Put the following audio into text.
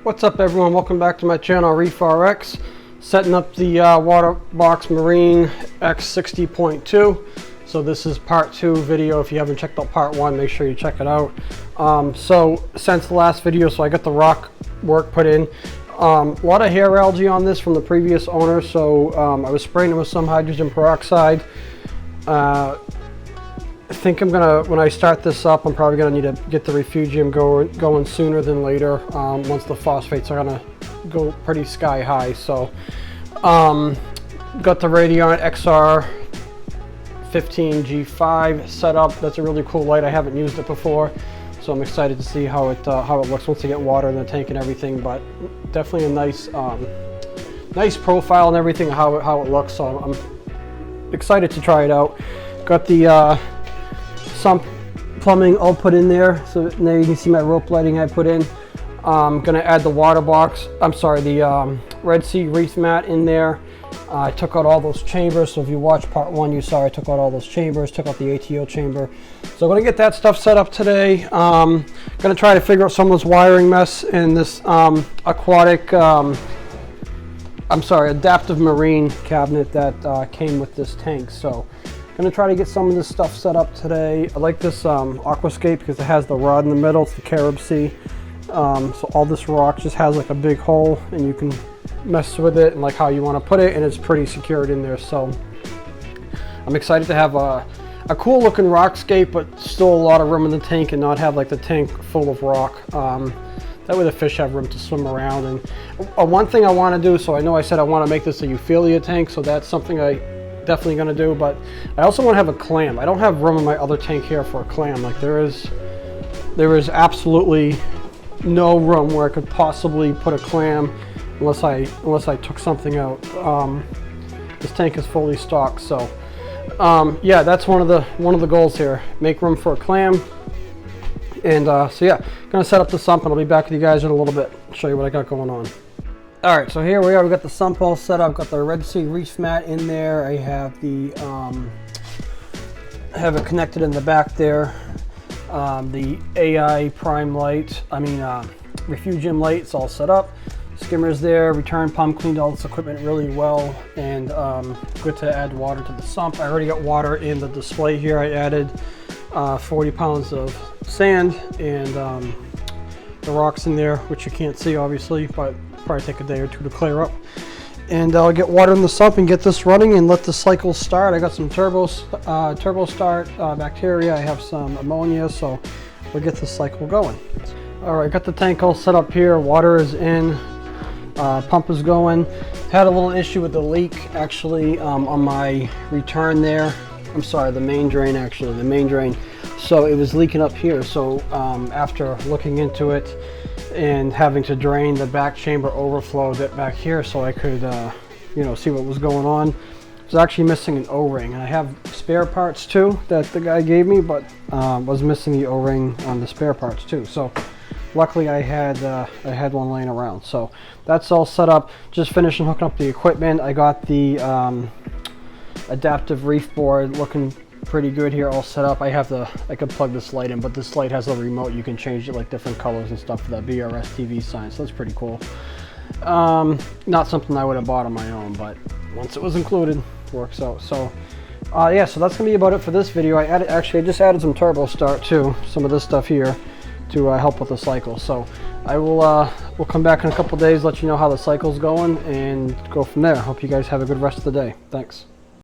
What's up everyone, welcome back to my channel Reef RX. Setting up the Waterbox Marine X60.2. So this is part 2 video. If you haven't checked out part 1, make sure you check it out. So since the last video, I got the rock work put in. A lot of hair algae on this from the previous owner, so I was spraying it with some hydrogen peroxide. I think I'm gonna, when I start this up, I'm probably gonna need to get the refugium going sooner than later, once the phosphates are gonna go pretty sky high. So got the Radiant XR 15G5 set up. That's a really cool light. I haven't used it before, so I'm excited to see how it looks once I get water in the tank and everything. But definitely a nice profile and everything, how it looks. So I'm excited to try it out. Got the sump plumbing all put in there, so now you can see my rope lighting I put in. I'm gonna add the the Red Sea Reef mat in there. I took out all those chambers, so if you watched part 1, you saw I took out all those chambers, took out the ATO chamber. So I'm gonna get that stuff set up today. Gonna try to figure out some of this wiring mess in this adaptive marine cabinet that came with this tank. So gonna try to get some of this stuff set up today. I like this aquascape because it has the rod in the middle. It's the Carib Sea. So all this rock just has like a big hole, and you can mess with it and like how you want to put it, and it's pretty secured in there. So I'm excited to have a cool looking rockscape, but still a lot of room in the tank and not have like the tank full of rock. That way the fish have room to swim around. And one thing I want to do, so I know I said I want to make this a euphyllia tank, so that's something I definitely going to do, but I also want to have a clam. I don't have room in my other tank here for a clam. Like there is absolutely no room where I could possibly put a clam unless I took something out. This tank is fully stocked, so yeah, that's one of the goals here. Make room for a clam. And so yeah, gonna set up the sump, and I'll be back with you guys in a little bit. Show you what I got going on. All right, so here we are. We got the sump all set up. Got the Red Sea Reef mat in there. I have the have it connected in the back there. The AI prime light, refugium light, it's all set up. Skimmer's there. Return pump, cleaned all this equipment really well, and good to add water to the sump. I already got water in the display here. I added 40 pounds of sand and the rocks in there, which you can't see obviously, but probably take a day or two to clear up. And I'll get water in the sump and get this running and let the cycle start. I got some turbo start bacteria. I have some ammonia, so we'll get the cycle going. All right, got the tank all set up here. Water is in, pump is going. Had a little issue with the leak actually on my return there. I'm sorry, the main drain actually, the main drain. So it was leaking up here. So after looking into it and having to drain the back chamber, overflowed it back here so I could see what was going on. I was actually missing an O-ring, and I have spare parts too that the guy gave me, but was missing the O-ring on the spare parts too. So luckily I had one laying around. So that's all set up. Just finishing hooking up the equipment. I got the adaptive reef board looking pretty good here, all set up. I could plug this light in, but this light has a remote. You can change it like different colors and stuff for that BRS TV sign, so that's pretty cool. Not something I would have bought on my own, but once it was included, works out. So yeah, so that's gonna be about it for this video. I just added some turbo start too, some of this stuff here to help with the cycle. So I will we'll come back in a couple days, let you know how the cycle's going, and go from there. Hope you guys have a good rest of the day. Thanks.